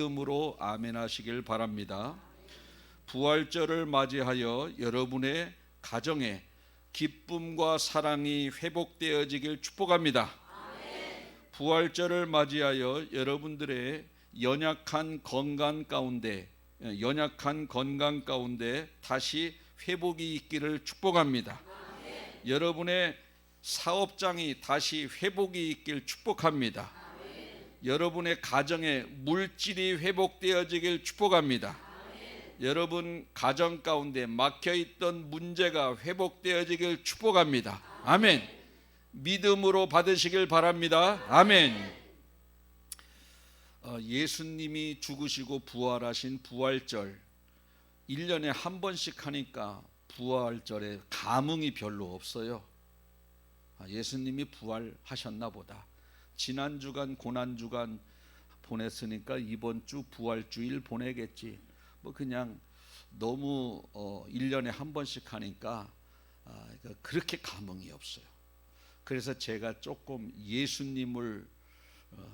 믿음으로 아멘하시길 바랍니다. 부활절을 맞이하여 여러분의 가정에 기쁨과 사랑이 회복되어지길 축복합니다. 부활절을 맞이하여 여러분들의 연약한 건강 가운데 다시 회복이 있기를 축복합니다. 여러분의 사업장이 다시 회복이 있길 축복합니다. 여러분의 가정에 물질이 회복되어지길 축복합니다. 여러분 가정 가운데 막혀있던 문제가 회복되어지길 축복합니다. 아멘. 믿음으로 받으시길 바랍니다. 아멘. 예수님이 죽으시고 부활하신 부활절 1년에 한 번씩 하니까 부활절에 감흥이 별로 없어요. 예수님이 부활하셨나 보다. 지난주간 고난주간 보냈으니까 이번 주 부활주일 보내겠지. 뭐 그냥 너무 1년에 한 번씩 하니까 그렇게 감흥이 없어요. 그래서 제가 조금 예수님을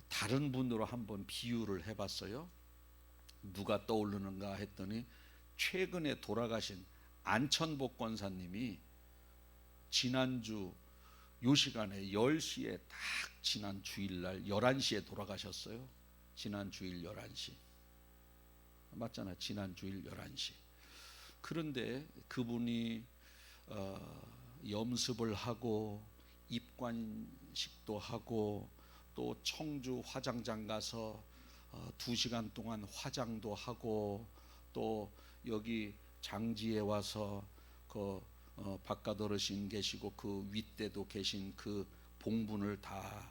다른 분으로 한번 비유를 해봤어요. 누가 떠오르는가 했더니 최근에 돌아가신 안천복 권사님이 지난주 요 시간에 10시에 딱 지난 주일날 11시에 돌아가셨어요. 지난 주일 11시 맞잖아. 지난 주일 11시. 그런데 그분이 염습을 하고 입관식도 하고 또 청주 화장장 가서 2시간 동안 화장도 하고 또 여기 장지에 와서 바깥 어르신 계시고 그 윗대도 계신 그 봉분을 다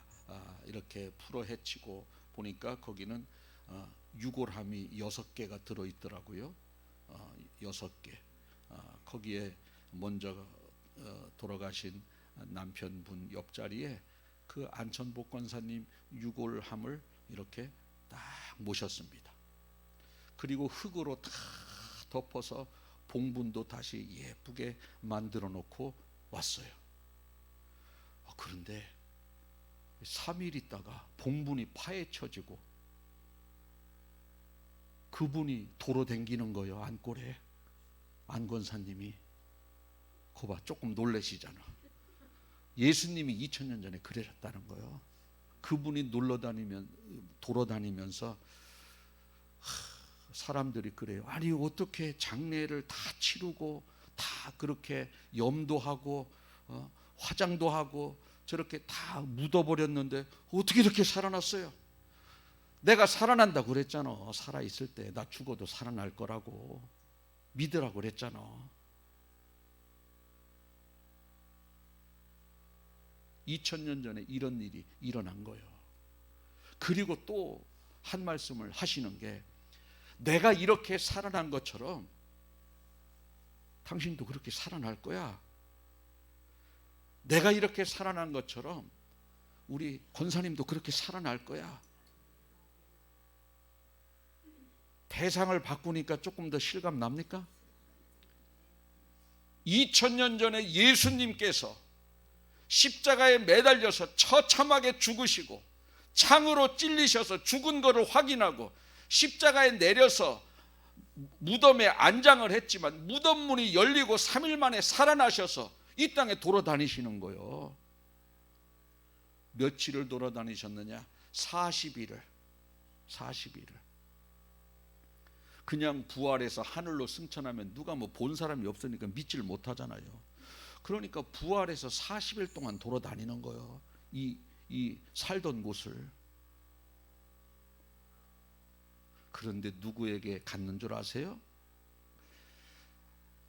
이렇게 풀어 헤치고 보니까 거기는 유골함이 6개가 들어있더라고요. 6개. 거기에 먼저 돌아가신 남편분 옆자리에 그 안천복 권사님 유골함을 이렇게 딱 모셨습니다. 그리고 흙으로 다 덮어서 봉분도 다시 예쁘게 만들어 놓고 왔어요. 그런데 3일 있다가 봉분이 파헤쳐지고 그분이 도로 댕기는 거예요. 안골에 안권사님이. 거봐, 조금 놀라시잖아. 예수님이 2000년 전에 그러셨다는 거예요. 그분이 돌아다니면서 사람들이 그래요. 아니 어떻게 장례를 다 치르고 다 그렇게 염도 하고 화장도 하고 저렇게 다 묻어버렸는데 어떻게 이렇게 살아났어요? 내가 살아난다고 그랬잖아. 살아있을 때 나 죽어도 살아날 거라고 믿으라고 그랬잖아. (2000년) 전에 이런 일이 일어난 거예요. 그리고 또 한 말씀을 하시는 게 내가 이렇게 살아난 것처럼 당신도 그렇게 살아날 거야. 내가 이렇게 살아난 것처럼 우리 권사님도 그렇게 살아날 거야. 대상을 바꾸니까 조금 더 실감 납니까? 2000년 전에 예수님께서 십자가에 매달려서 처참하게 죽으시고 창으로 찔리셔서 죽은 것을 확인하고 십자가에 내려서 무덤에 안장을 했지만 무덤 문이 열리고 3일 만에 살아나셔서 이 땅에 돌아다니시는 거예요. 며칠을 돌아다니셨느냐? 40일을. 그냥 부활해서 하늘로 승천하면 누가 뭐 본 사람이 없으니까 믿지를 못하잖아요. 그러니까 부활해서 40일 동안 돌아다니는 거예요. 이 살던 곳을. 그런데 누구에게 갔는 줄 아세요?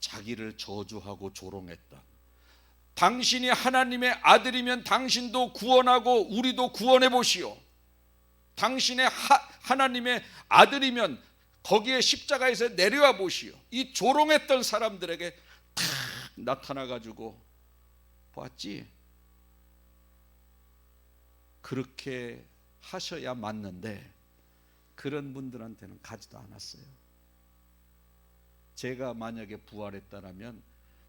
자기를 저주하고 조롱했던, 당신이 하나님의 아들이면 당신도 구원하고 우리도 구원해 보시오. 당신의 하나님의 아들이면 거기에 십자가에서 내려와 보시오. 이 조롱했던 사람들에게 탁 나타나가지고 봤지? 그렇게 하셔야 맞는데 그런 분들한테는 가지도 않았어요. 제가 만약에 부활했다면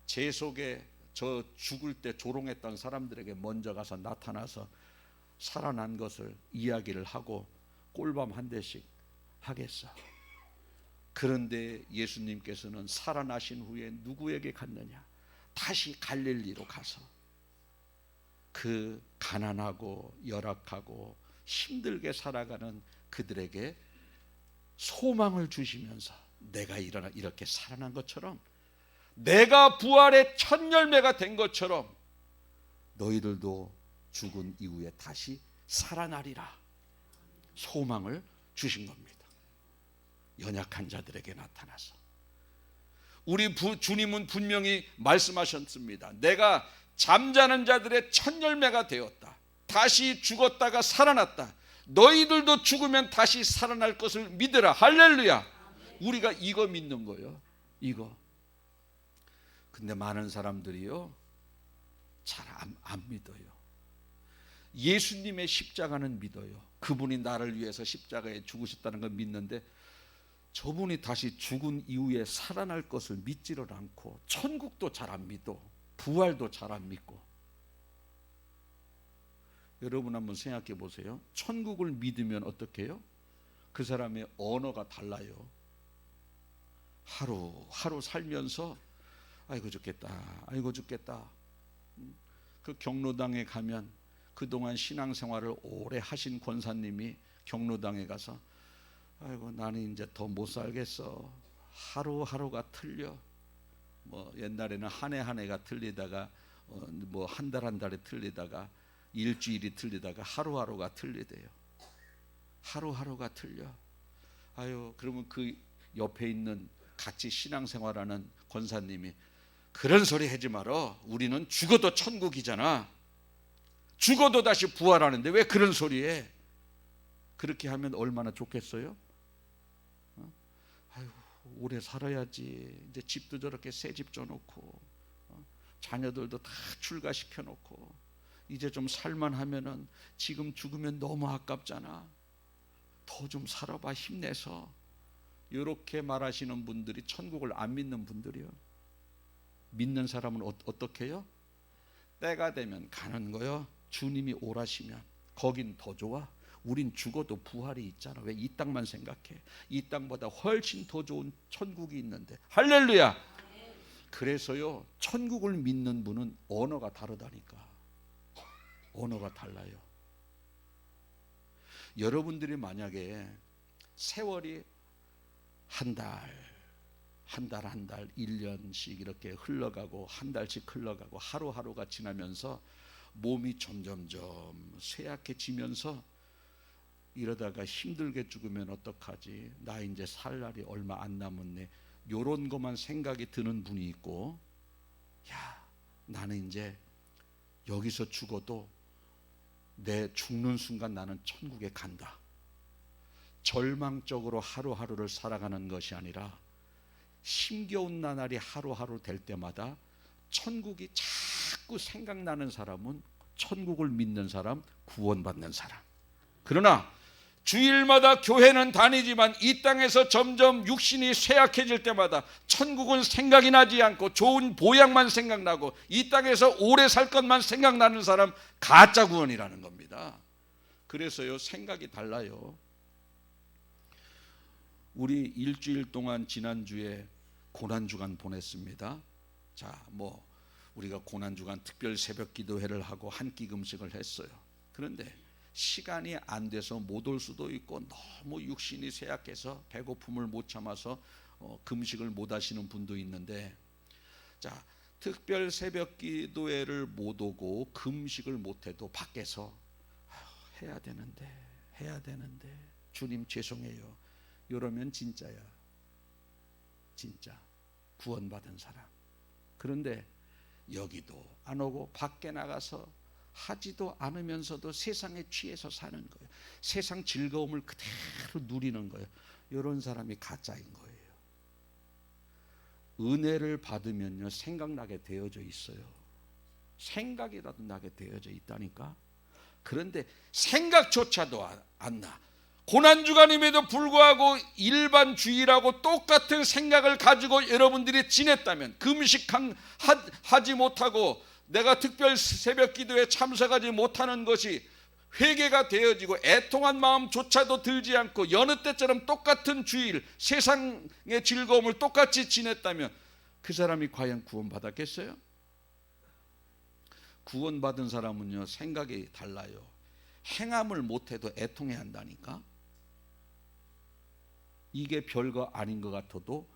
제 속에 저 죽을 때 조롱했던 사람들에게 먼저 가서 나타나서 살아난 것을 이야기를 하고 꿀밤 한 대씩 하겠어. 그런데 예수님께서는 살아나신 후에 누구에게 갔느냐? 다시 갈릴리로 가서 그 가난하고 열악하고 힘들게 살아가는 그들에게 소망을 주시면서 내가 이렇게 살아난 것처럼, 내가 부활의 첫 열매가 된 것처럼 너희들도 죽은 이후에 다시 살아나리라 소망을 주신 겁니다. 연약한 자들에게 나타나서 우리 주님은 분명히 말씀하셨습니다. 내가 잠자는 자들의 첫 열매가 되었다. 다시 죽었다가 살아났다. 너희들도 죽으면 다시 살아날 것을 믿으라. 할렐루야. 우리가 이거 믿는 거예요. 이거. 근데 많은 사람들이요, 잘 안 믿어요. 예수님의 십자가는 믿어요. 그분이 나를 위해서 십자가에 죽으셨다는 걸 믿는데, 저분이 다시 죽은 이후에 살아날 것을 믿지를 않고, 천국도 잘 안 믿어, 부활도 잘 안 믿고. 여러분 한번 생각해 보세요. 천국을 믿으면 어떻게 해요? 그 사람의 언어가 달라요. 하루 살면서 아이고 죽겠다, 아이고 죽겠다. 그 경로당에 가면 그동안 신앙생활을 오래 하신 권사님이 경로당에 가서 아이고 나는 이제 더 못 살겠어. 하루하루가 틀려. 뭐 옛날에는 한 해 한 해가 틀리다가 뭐 한 달 한 달에 틀리다가 일주일이 틀리다가 하루하루가 틀리대요. 하루하루가 틀려. 아유, 그러면 그 옆에 있는 같이 신앙생활하는 권사님이 그런 소리 하지 마라. 우리는 죽어도 천국이잖아. 죽어도 다시 부활하는데 왜 그런 소리 해? 그렇게 하면 얼마나 좋겠어요? 아유, 오래 살아야지. 이제 집도 저렇게 새 집 줘놓고 자녀들도 다 출가시켜놓고 이제 좀 살만하면은 지금 죽으면 너무 아깝잖아. 더 좀 살아봐, 힘내서. 이렇게 말하시는 분들이 천국을 안 믿는 분들이요. 믿는 사람은 어떻게 해요? 때가 되면 가는 거요. 주님이 오라시면 거긴 더 좋아. 우린 죽어도 부활이 있잖아. 왜 이 땅만 생각해? 이 땅보다 훨씬 더 좋은 천국이 있는데. 할렐루야. 그래서요, 천국을 믿는 분은 언어가 다르다니까. 언어가 달라요. 여러분들이 만약에 세월이 한 달, 1년씩 이렇게 흘러가고 한 달씩 흘러가고 하루하루가 지나면서 몸이 점점점 쇠약해지면서 이러다가 힘들게 죽으면 어떡하지? 나 이제 살 날이 얼마 안 남았네. 요런 것만 생각이 드는 분이 있고, 야, 나는 이제 여기서 죽어도 내 죽는 순간 나는 천국에 간다. 절망적으로 하루하루를 살아가는 것이 아니라 힘겨운 나날이 하루하루 될 때마다 천국이 자꾸 생각나는 사람은 천국을 믿는 사람, 구원받는 사람. 그러나 주일마다 교회는 다니지만 이 땅에서 점점 육신이 쇠약해질 때마다 천국은 생각이 나지 않고 좋은 보양만 생각나고 이 땅에서 오래 살 것만 생각나는 사람, 가짜 구원이라는 겁니다. 그래서요, 생각이 달라요. 우리 일주일 동안 지난주에 고난주간 보냈습니다. 자, 뭐 우리가 고난주간 특별 새벽 기도회를 하고 한 끼 금식을 했어요. 그런데 시간이 안 돼서 못 올 수도 있고 너무 육신이 쇠약해서 배고픔을 못 참아서 금식을 못 하시는 분도 있는데, 자, 특별 새벽 기도회를 못 오고 금식을 못 해도 밖에서 해야 되는데 주님 죄송해요. 이러면 진짜야. 진짜 구원받은 사람. 그런데 여기도 안 오고 밖에 나가서 하지도 않으면서도 세상에 취해서 사는 거예요. 세상 즐거움을 그대로 누리는 거예요. 이런 사람이 가짜인 거예요. 은혜를 받으면요, 생각나게 되어져 있어요. 생각이라도 나게 되어져 있다니까. 그런데 생각조차도 안 나. 고난주간임에도 불구하고 일반 주일하고 똑같은 생각을 가지고 여러분들이 지냈다면, 금식하지 못하고 내가 특별 새벽 기도에 참석하지 못하는 것이 회개가 되어지고 애통한 마음조차도 들지 않고 여느 때처럼 똑같은 주일, 세상의 즐거움을 똑같이 지냈다면 그 사람이 과연 구원받았겠어요? 구원받은 사람은요, 생각이 달라요. 행함을 못해도 애통해야 한다니까. 이게 별거 아닌 것 같아도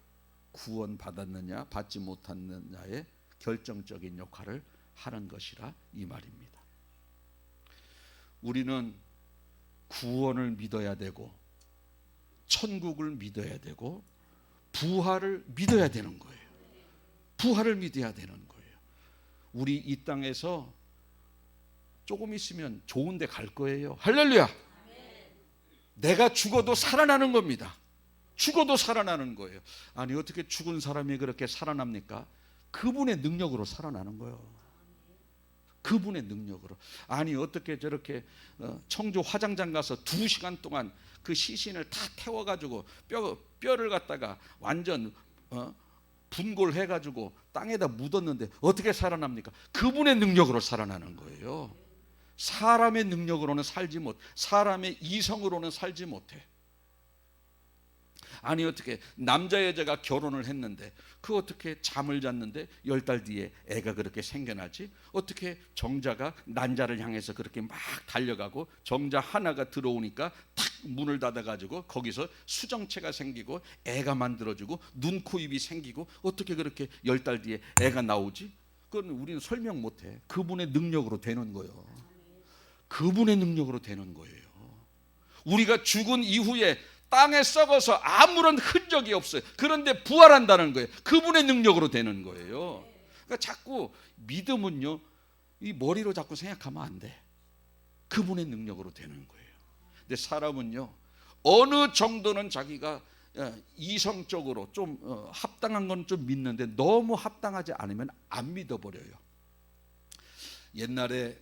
구원받았느냐 받지 못했느냐의 결정적인 역할을 하는 것이라 이 말입니다. 우리는 구원을 믿어야 되고 천국을 믿어야 되고 부활을 믿어야 되는 거예요. 부활을 믿어야 되는 거예요. 우리 이 땅에서 조금 있으면 좋은 데 갈 거예요. 할렐루야. 내가 죽어도 살아나는 겁니다. 죽어도 살아나는 거예요. 아니 어떻게 죽은 사람이 그렇게 살아납니까? 그분의 능력으로 살아나는 거예요. 그분의 능력으로. 아니 어떻게 저렇게 청주 화장장 가서 2시간 동안 그 시신을 다 태워가지고 뼈를 갖다가 완전 분골해가지고 땅에다 묻었는데 어떻게 살아납니까? 그분의 능력으로 살아나는 거예요. 사람의 능력으로는 살지 못, 사람의 이성으로는 살지 못해. 아니 어떻게 남자 여자가 결혼을 했는데 그 어떻게 잠을 잤는데 10달 뒤에 애가 그렇게 생겨나지? 어떻게 정자가 난자를 향해서 그렇게 막 달려가고 정자 하나가 들어오니까 탁 문을 닫아가지고 거기서 수정체가 생기고 애가 만들어지고 눈, 코, 입이 생기고 어떻게 그렇게 10달 뒤에 애가 나오지? 그건 우리는 설명 못해. 그분의 능력으로 되는 거예요. 그분의 능력으로 되는 거예요. 우리가 죽은 이후에 땅에 썩어서 아무런 흔적이 없어요. 그런데 부활한다는 거예요. 그분의 능력으로 되는 거예요. 그러니까 자꾸 믿음은요, 이 머리로 자꾸 생각하면 안 돼. 그분의 능력으로 되는 거예요. 근데 사람은요, 어느 정도는 자기가 이성적으로 좀 합당한 건 좀 믿는데 너무 합당하지 않으면 안 믿어버려요. 옛날에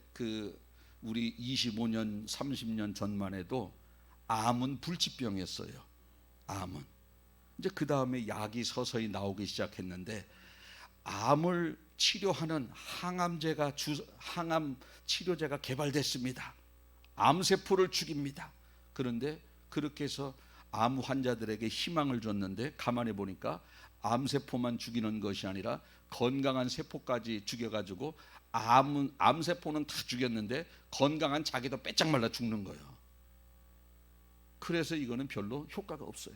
우리 25년, 30년 전만 해도 암은 불치병이었어요. 암은. 이제 그 다음에 약이 서서히 나오기 시작했는데 암을 치료하는 항암 치료제가 개발됐습니다. 암세포를 죽입니다. 그런데 그렇게 해서 암 환자들에게 희망을 줬는데 가만히 보니까 암세포만 죽이는 것이 아니라 건강한 세포까지 죽여가지고 암세포는 다 죽였는데 건강한 자기도 빼짝 말라 죽는 거예요. 그래서 이거는 별로 효과가 없어요.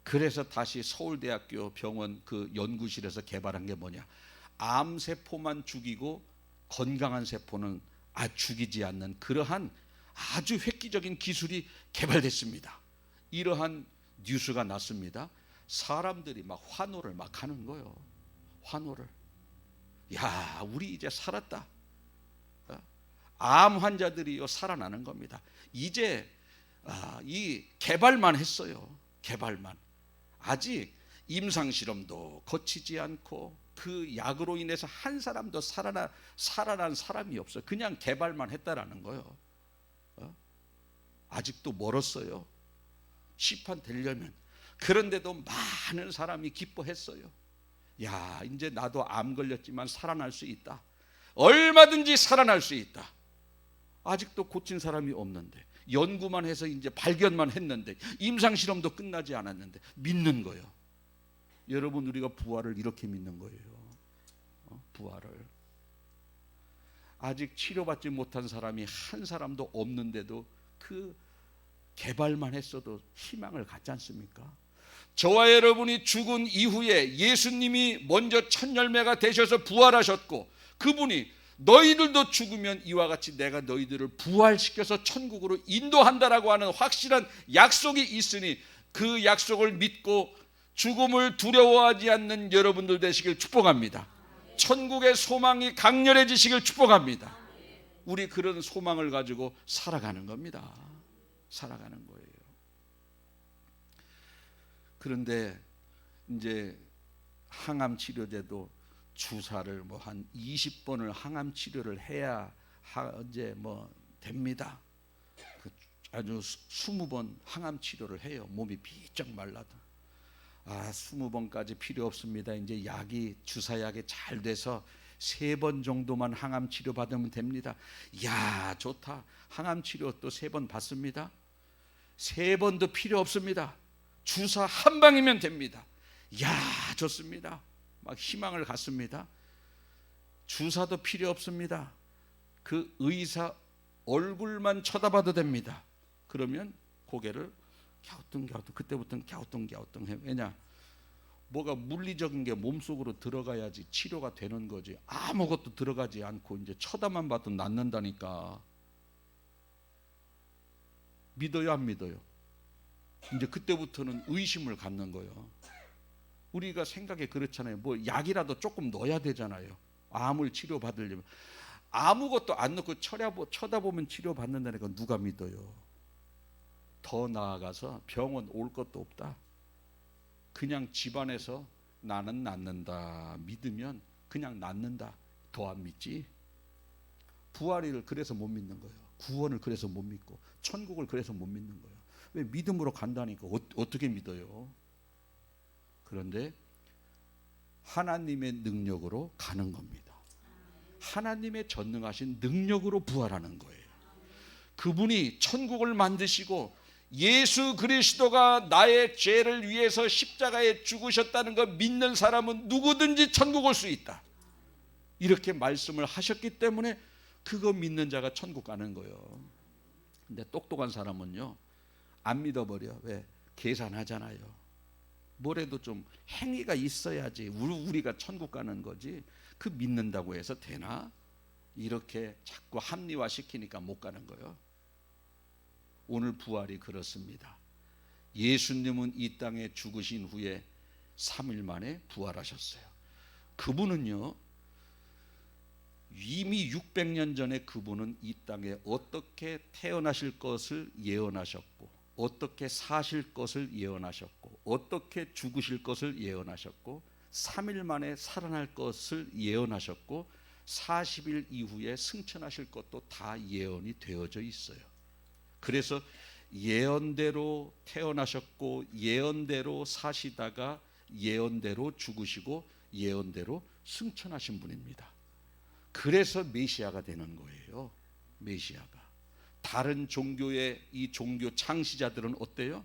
그래서 다시 서울대학교 병원 그 연구실에서 개발한 게 뭐냐, 암세포만 죽이고 건강한 세포는 죽이지 않는 그러한 아주 획기적인 기술이 개발됐습니다. 이러한 뉴스가 났습니다. 사람들이 막 환호를 막 하는 거예요. 환호를. 야, 우리 이제 살았다. 암 환자들이요 살아나는 겁니다. 이제 이 개발만 했어요. 개발만. 아직 임상실험도 거치지 않고 그 약으로 인해서 한 사람도 살아난 사람이 없어요. 그냥 개발만 했다라는 거예요. 아직도 멀었어요. 시판 되려면. 그런데도 많은 사람이 기뻐했어요. 야, 이제 나도 암 걸렸지만 살아날 수 있다. 얼마든지 살아날 수 있다. 아직도 고친 사람이 없는데, 연구만 해서 이제 발견만 했는데, 임상실험도 끝나지 않았는데 믿는 거예요. 여러분, 우리가 부활을 이렇게 믿는 거예요. 부활을. 아직 치료받지 못한 사람이 한 사람도 없는데도 그 개발만 했어도 희망을 갖지 않습니까? 저와 여러분이 죽은 이후에 예수님이 먼저 첫 열매가 되셔서 부활하셨고, 그분이 너희들도 죽으면 이와 같이 내가 너희들을 부활시켜서 천국으로 인도한다라고 하는 확실한 약속이 있으니 그 약속을 믿고 죽음을 두려워하지 않는 여러분들 되시길 축복합니다. 천국의 소망이 강렬해지시길 축복합니다. 우리 그런 소망을 가지고 살아가는 겁니다. 살아가는 거예요. 그런데 이제 항암 치료제도 주사를 뭐 한 20번을 항암 치료를 해야 이제 뭐 됩니다. 아주 20번 항암 치료를 해요. 몸이 비쩍 말라도. 20번까지 필요 없습니다. 이제 약이 주사약이 잘 돼서 3번 정도만 항암 치료 받으면 됩니다. 야, 좋다. 항암 치료 또 3번 받습니다. 3번도 필요 없습니다. 주사 한 방이면 됩니다. 야, 좋습니다. 막 희망을 갖습니다. 주사도 필요 없습니다. 그 의사 얼굴만 쳐다봐도 됩니다. 그러면 고개를 갸우뚱갸우뚱, 그때부터는 갸우뚱갸우뚱 해요. 왜냐? 뭐가 물리적인 게 몸속으로 들어가야지 치료가 되는 거지. 아무것도 들어가지 않고 이제 쳐다만 봐도 낫는다니까. 믿어요, 안 믿어요? 이제 그때부터는 의심을 갖는 거예요. 우리가 생각에 그렇잖아요. 뭐 약이라도 조금 넣어야 되잖아요. 암을 치료받으려면. 아무것도 안 넣고 쳐다보면 치료받는다니까 누가 믿어요? 더 나아가서 병원 올 것도 없다. 그냥 집안에서 나는 낫는다 믿으면 그냥 낫는다. 더 안 믿지? 부활을 그래서 못 믿는 거예요. 구원을 그래서 못 믿고 천국을 그래서 못 믿는 거예요. 왜? 믿음으로 간다니까. 어떻게 믿어요? 그런데 하나님의 능력으로 가는 겁니다. 하나님의 전능하신 능력으로 부활하는 거예요. 그분이 천국을 만드시고 예수 그리스도가 나의 죄를 위해서 십자가에 죽으셨다는 거 믿는 사람은 누구든지 천국 올 수 있다. 이렇게 말씀을 하셨기 때문에 그거 믿는 자가 천국 가는 거예요. 근데 똑똑한 사람은요, 안 믿어버려. 왜? 계산하잖아요. 뭐래도 좀 행위가 있어야지 우리가 천국 가는 거지. 그 믿는다고 해서 되나? 이렇게 자꾸 합리화시키니까 못 가는 거예요. 오늘 부활이 그렇습니다. 예수님은 이 땅에 죽으신 후에 3일 만에 부활하셨어요. 그분은요, 이미 600년 전에 그분은 이 땅에 어떻게 태어나실 것을 예언하셨고, 어떻게 사실 것을 예언하셨고, 어떻게 죽으실 것을 예언하셨고, 3일 만에 살아날 것을 예언하셨고, 40일 이후에 승천하실 것도 다 예언이 되어져 있어요. 그래서 예언대로 태어나셨고, 예언대로 사시다가 예언대로 죽으시고, 예언대로 승천하신 분입니다. 그래서 메시아가 되는 거예요. 메시아가. 다른 종교의 이 종교 창시자들은 어때요?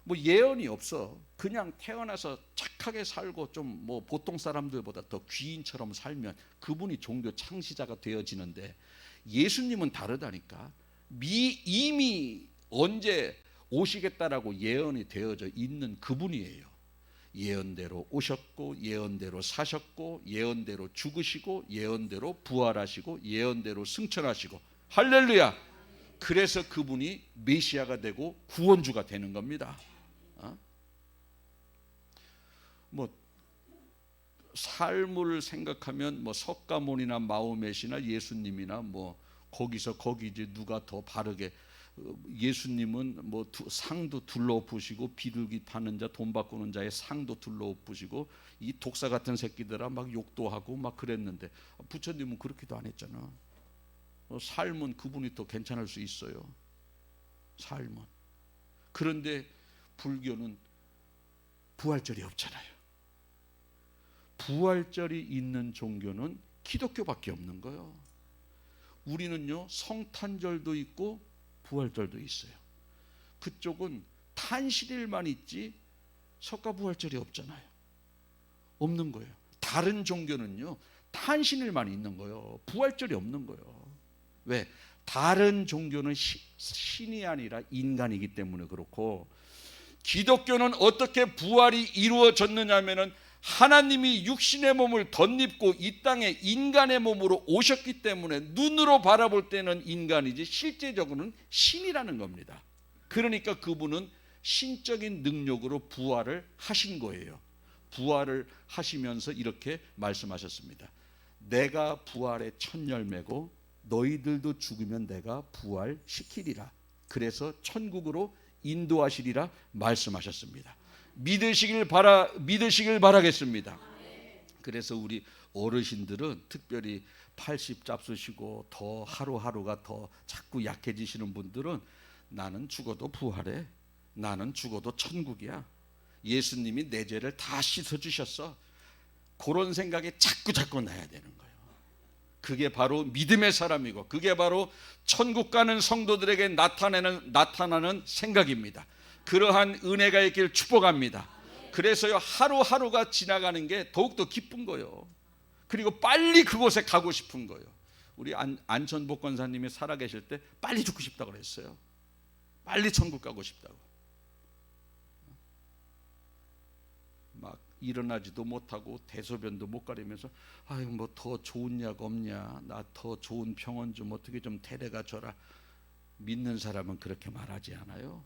뭐 예언이 없어. 그냥 태어나서 착하게 살고 좀 뭐 보통 사람들보다 더 귀인처럼 살면 그분이 종교 창시자가 되어지는데, 예수님은 다르다니까. 이미 언제 오시겠다라고 예언이 되어져 있는 그분이에요. 예언대로 오셨고, 예언대로 사셨고, 예언대로 죽으시고, 예언대로 부활하시고, 예언대로 승천하시고. 할렐루야. 그래서 그분이 메시아가 되고 구원주가 되는 겁니다. 뭐 삶을 생각하면 뭐 석가모니나 마호мет이나 예수님이나 뭐 거기서 거기지 누가 더 바르게. 예수님은 뭐 상도 둘러엎으시고, 비둘기 타는 자, 돈 바꾸는 자의 상도 둘러엎으시고, 이 독사 같은 새끼들아 막 욕도 하고 막 그랬는데, 부처님은 그렇게도 안 했잖아. 삶은 그분이 더 괜찮을 수 있어요. 삶은. 그런데 불교는 부활절이 없잖아요. 부활절이 있는 종교는 기독교밖에 없는 거예요. 우리는요, 성탄절도 있고 부활절도 있어요. 그쪽은 탄신일만 있지 석가부활절이 없잖아요. 없는 거예요. 다른 종교는요, 탄신일만 있는 거예요. 부활절이 없는 거예요. 왜? 다른 종교는 신이 아니라 인간이기 때문에 그렇고, 기독교는 어떻게 부활이 이루어졌느냐 하면은 하나님이 육신의 몸을 덧입고 이 땅에 인간의 몸으로 오셨기 때문에 눈으로 바라볼 때는 인간이지 실제적으로는 신이라는 겁니다. 그러니까 그분은 신적인 능력으로 부활을 하신 거예요. 부활을 하시면서 이렇게 말씀하셨습니다. 내가 부활의 첫 열매고 너희들도 죽으면 내가 부활시키리라. 그래서 천국으로 인도하시리라 말씀하셨습니다. 믿으시길 바라겠습니다. 그래서 우리 어르신들은 특별히 80 잡수시고 더 하루하루가 더 자꾸 약해지시는 분들은 나는 죽어도 부활해. 나는 죽어도 천국이야. 예수님이 내 죄를 다 씻어주셨어. 그런 생각에 자꾸 나야 되는 거예요. 그게 바로 믿음의 사람이고 그게 바로 천국 가는 성도들에게 나타나는 생각입니다. 그러한 은혜가 있길 축복합니다. 그래서요, 하루하루가 지나가는 게 더욱더 기쁜 거예요. 그리고 빨리 그곳에 가고 싶은 거예요. 우리 안천복 권사님이 살아계실 때 빨리 죽고 싶다고 그랬어요. 빨리 천국 가고 싶다고. 막 일어나지도 못하고 대소변도 못 가리면서 아유 뭐 더 좋은 약 없냐, 나 더 좋은 병원 좀 어떻게 좀 데려가 줘라. 믿는 사람은 그렇게 말하지 않아요.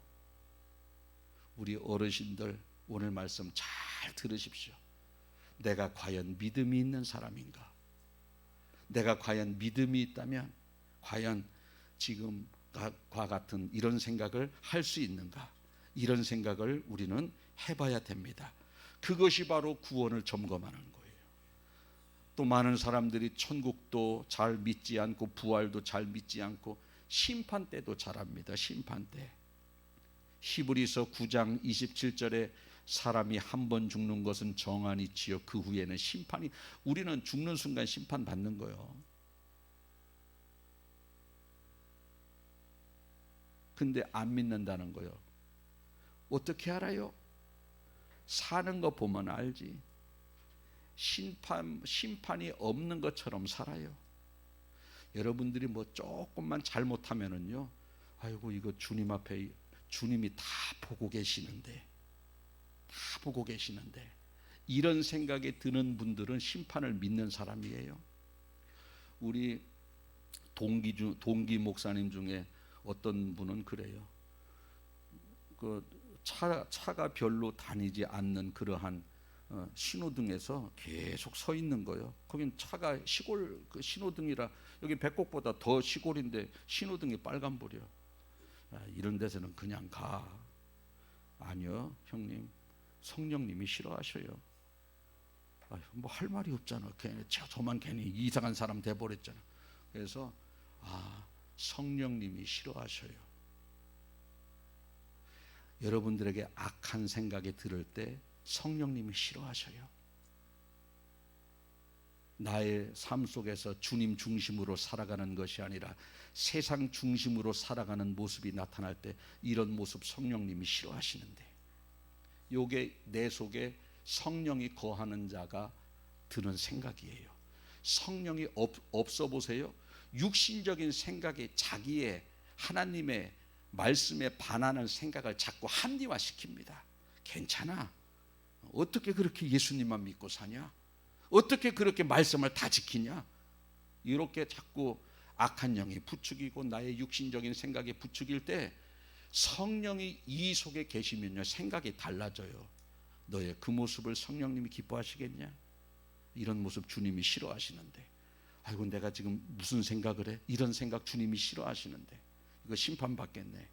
우리 어르신들 오늘 말씀 잘 들으십시오. 내가 과연 믿음이 있는 사람인가? 내가 과연 믿음이 있다면 과연 지금과 같은 이런 생각을 할 수 있는가? 이런 생각을 우리는 해봐야 됩니다. 그것이 바로 구원을 점검하는 거예요. 또 많은 사람들이 천국도 잘 믿지 않고 부활도 잘 믿지 않고 심판 때도 잘합니다. 심판 때. 히브리서 9장 27절에 사람이 한 번 죽는 것은 정한이지요 그 후에는 심판이. 우리는 죽는 순간 심판 받는 거예요. 근데 안 믿는다는 거예요. 어떻게 알아요? 사는 거 보면 알지. 심판이 없는 것처럼 살아요. 여러분들이 뭐 조금만 잘못하면은요, 아이고 이거 주님 앞에 주님이 다 보고 계시는데 이런 생각이 드는 분들은 심판을 믿는 사람이에요. 우리 동기 목사님 중에 어떤 분은 그래요. 그 차가 별로 다니지 않는 그러한 신호등에서 계속 서 있는 거예요. 거긴 차가 시골 그 신호등이라 여기 백곡보다 더 시골인데 신호등이 빨간불이요. 이런 데서는 그냥 가. 아니요, 형님. 성령님이 싫어하셔요. 뭐 할 말이 없잖아. 저만 괜히 이상한 사람 돼버렸잖아. 그래서 성령님이 싫어하셔요. 여러분들에게 악한 생각이 들을 때 성령님이 싫어하셔요. 나의 삶 속에서 주님 중심으로 살아가는 것이 아니라 세상 중심으로 살아가는 모습이 나타날 때 이런 모습 성령님이 싫어하시는데, 요게 내 속에 성령이 거하는 자가 드는 생각이에요. 성령이 없어 보세요. 육신적인 생각이 자기의 하나님의 말씀에 반하는 생각을 자꾸 합리화시킵니다. 괜찮아. 어떻게 그렇게 예수님만 믿고 사냐? 어떻게 그렇게 말씀을 다 지키냐? 이렇게 자꾸 악한 영이 부추기고 나의 육신적인 생각이 부추길 때 성령이 이 속에 계시면요, 생각이 달라져요. 너의 그 모습을 성령님이 기뻐하시겠냐? 이런 모습 주님이 싫어하시는데, 아이고 내가 지금 무슨 생각을 해? 이런 생각 주님이 싫어하시는데 이거 심판받겠네.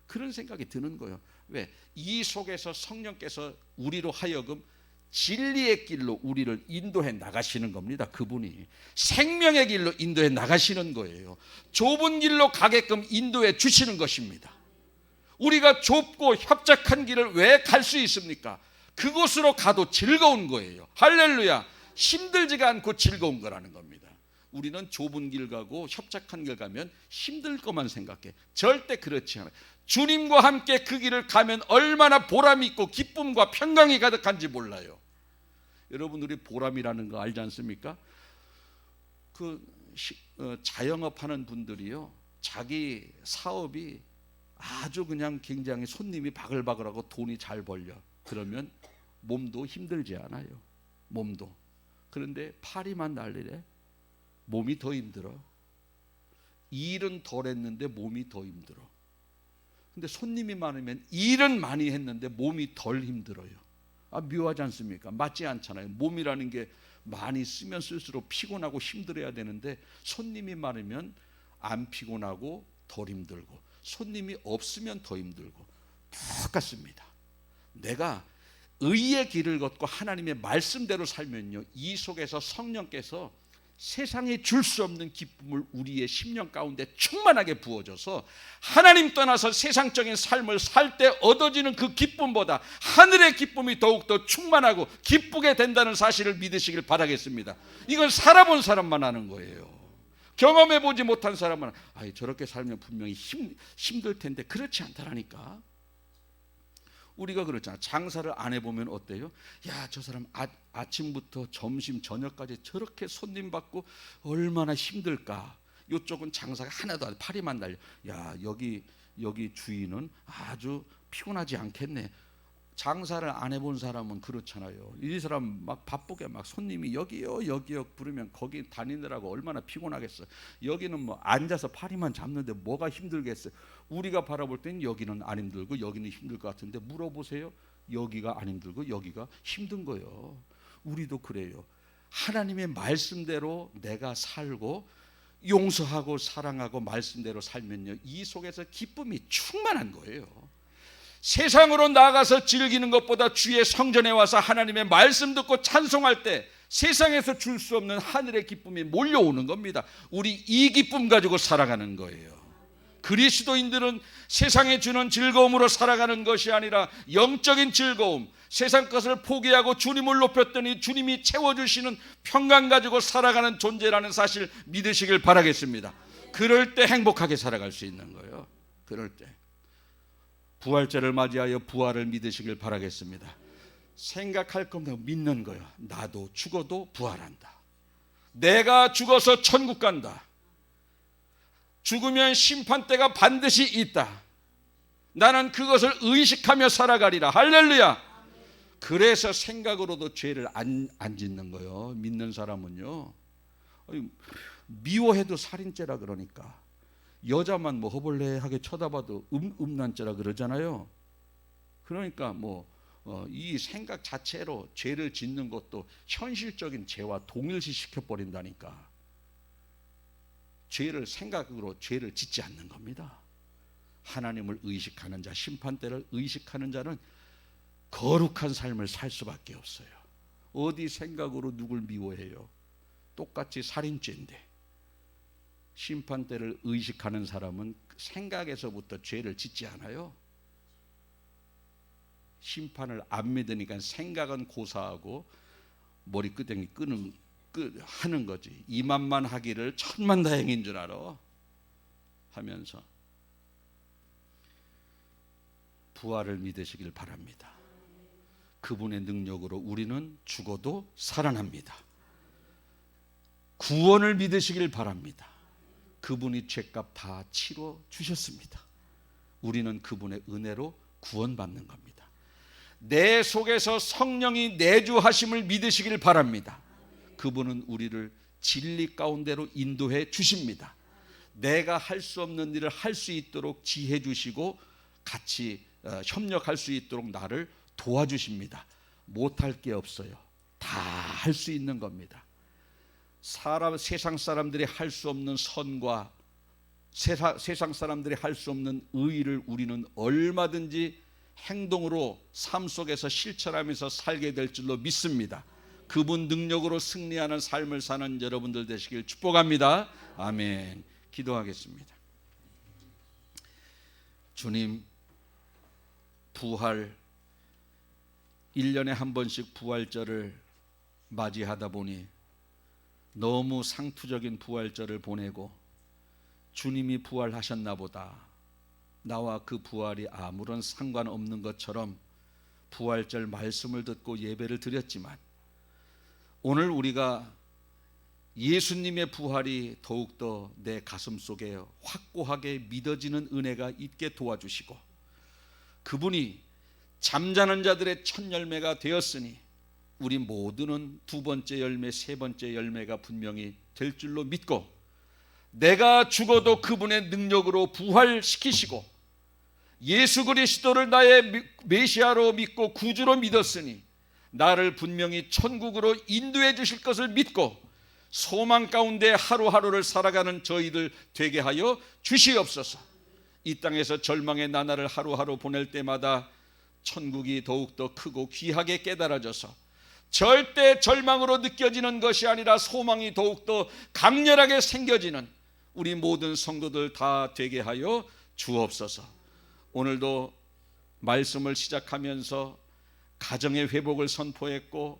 그런 생각이 드는 거예요. 왜? 이 속에서 성령께서 우리로 하여금 진리의 길로 우리를 인도해 나가시는 겁니다. 그분이 생명의 길로 인도해 나가시는 거예요. 좁은 길로 가게끔 인도해 주시는 것입니다. 우리가 좁고 협착한 길을 왜 갈 수 있습니까? 그곳으로 가도 즐거운 거예요. 할렐루야. 힘들지가 않고 즐거운 거라는 겁니다. 우리는 좁은 길 가고 협착한 길 가면 힘들 것만 생각해. 절대 그렇지 않아요. 주님과 함께 그 길을 가면 얼마나 보람이 있고 기쁨과 평강이 가득한지 몰라요. 여러분, 우리 보람이라는 거 알지 않습니까? 자영업 하는 분들이요, 자기 사업이 아주 그냥 굉장히 손님이 바글바글하고 돈이 잘 벌려. 그러면 몸도 힘들지 않아요. 몸도. 그런데 파리만 날리래. 몸이 더 힘들어. 일은 덜 했는데 몸이 더 힘들어. 근데 손님이 많으면 일은 많이 했는데 몸이 덜 힘들어요. 묘하지 않습니까? 맞지 않잖아요. 몸이라는 게 많이 쓰면 쓸수록 피곤하고 힘들어야 되는데 손님이 많으면 안 피곤하고 덜 힘들고, 손님이 없으면 더 힘들고. 똑같습니다. 내가 의의 길을 걷고 하나님의 말씀대로 살면요, 이 속에서 성령께서 세상에 줄 수 없는 기쁨을 우리의 심령 가운데 충만하게 부어줘서 하나님 떠나서 세상적인 삶을 살 때 얻어지는 그 기쁨보다 하늘의 기쁨이 더욱더 충만하고 기쁘게 된다는 사실을 믿으시길 바라겠습니다. 이건 살아본 사람만 아는 거예요. 경험해보지 못한 사람은 저렇게 살면 분명히 힘들 텐데 그렇지 않다라니까. 우리가 그렇잖아. 장사를 안 해보면 어때요? 야, 저 사람 아침부터 점심 저녁까지 저렇게 손님 받고 얼마나 힘들까. 이쪽은 장사가 하나도 안 돼. 파리만 달려. 야, 여기 주인은 아주 피곤하지 않겠네. 장사를 안 해본 사람은 그렇잖아요. 이 사람 막 바쁘게 막 손님이 여기요 부르면 거기 다니느라고 얼마나 피곤하겠어. 여기는 뭐 앉아서 파리만 잡는데 뭐가 힘들겠어요. 우리가 바라볼 때는 여기는 안 힘들고 여기는 힘들 것 같은데 물어보세요. 여기가 안 힘들고 여기가 힘든 거예요. 우리도 그래요. 하나님의 말씀대로 내가 살고 용서하고 사랑하고 말씀대로 살면요, 이 속에서 기쁨이 충만한 거예요. 세상으로 나가서 즐기는 것보다 주의 성전에 와서 하나님의 말씀 듣고 찬송할 때 세상에서 줄 수 없는 하늘의 기쁨이 몰려오는 겁니다. 우리 이 기쁨 가지고 살아가는 거예요. 그리스도인들은 세상에 주는 즐거움으로 살아가는 것이 아니라 영적인 즐거움, 세상 것을 포기하고 주님을 높였더니 주님이 채워주시는 평강 가지고 살아가는 존재라는 사실 믿으시길 바라겠습니다. 그럴 때 행복하게 살아갈 수 있는 거예요. 그럴 때 부활절을 맞이하여 부활을 믿으시길 바라겠습니다. 생각할 겁니다. 믿는 거예요. 나도 죽어도 부활한다. 내가 죽어서 천국 간다. 죽으면 심판대가 반드시 있다. 나는 그것을 의식하며 살아가리라. 할렐루야. 그래서 생각으로도 죄를 안 짓는 거예요. 믿는 사람은요. 미워해도 살인죄라 그러니까. 여자만 뭐 허벌레하게 쳐다봐도 음란죄라 그러잖아요. 그러니까 이 생각 자체로 죄를 짓는 것도 현실적인 죄와 동일시 시켜버린다니까. 생각으로 죄를 짓지 않는 겁니다. 하나님을 의식하는 자, 심판대를 의식하는 자는 거룩한 삶을 살 수밖에 없어요. 어디 생각으로 누굴 미워해요? 똑같이 살인죄인데. 심판대를 의식하는 사람은 생각에서부터 죄를 짓지 않아요. 심판을 안 믿으니까 생각은 고사하고 머리끄댕이 하는 거지. 이만만 하기를 천만다행인 줄 알아 하면서 부활을 믿으시길 바랍니다. 그분의 능력으로 우리는 죽어도 살아납니다. 구원을 믿으시길 바랍니다. 그분이 죄값 다 치러 주셨습니다. 우리는 그분의 은혜로 구원받는 겁니다. 내 속에서 성령이 내주하심을 믿으시길 바랍니다. 그분은 우리를 진리 가운데로 인도해 주십니다. 내가 할 수 없는 일을 할 수 있도록 지혜 주시고 같이 협력할 수 있도록 나를 도와주십니다. 못할 게 없어요. 다 할 수 있는 겁니다. 세상 사람들이 할 수 없는 선과 세상 사람들이 할 수 없는 의의를 우리는 얼마든지 행동으로 삶 속에서 실천하면서 살게 될 줄로 믿습니다. 그분 능력으로 승리하는 삶을 사는 여러분들 되시길 축복합니다. 아멘. 기도하겠습니다. 주님, 부활 1년에 한 번씩 부활절을 맞이하다 보니 너무 상투적인 부활절을 보내고 주님이 부활하셨나 보다, 나와 그 부활이 아무런 상관없는 것처럼 부활절 말씀을 듣고 예배를 드렸지만, 오늘 우리가 예수님의 부활이 더욱더 내 가슴 속에 확고하게 믿어지는 은혜가 있게 도와주시고, 그분이 잠자는 자들의 첫 열매가 되었으니 우리 모두는 두 번째 열매, 세 번째 열매가 분명히 될 줄로 믿고, 내가 죽어도 그분의 능력으로 부활시키시고 예수 그리스도를 나의 메시아로 믿고 구주로 믿었으니 나를 분명히 천국으로 인도해 주실 것을 믿고 소망 가운데 하루하루를 살아가는 저희들 되게 하여 주시옵소서. 이 땅에서 절망의 나날을 하루하루 보낼 때마다 천국이 더욱더 크고 귀하게 깨달아져서 절대 절망으로 느껴지는 것이 아니라 소망이 더욱더 강렬하게 생겨지는 우리 모든 성도들 다 되게 하여 주옵소서. 오늘도 말씀을 시작하면서 가정의 회복을 선포했고,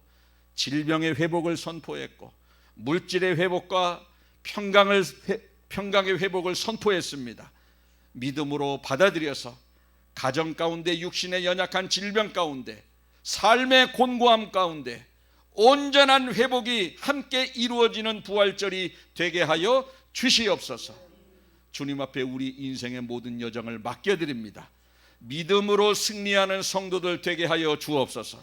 질병의 회복을 선포했고, 물질의 회복과 평강의 회복을 선포했습니다. 믿음으로 받아들여서 가정 가운데, 육신의 연약한 질병 가운데, 삶의 곤고함 가운데 온전한 회복이 함께 이루어지는 부활절이 되게 하여 주시옵소서. 주님 앞에 우리 인생의 모든 여정을 맡겨드립니다. 믿음으로 승리하는 성도들 되게 하여 주옵소서.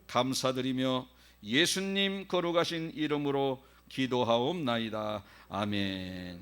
감사드리며 예수님 거룩하신 이름으로 기도하옵나이다. 아멘.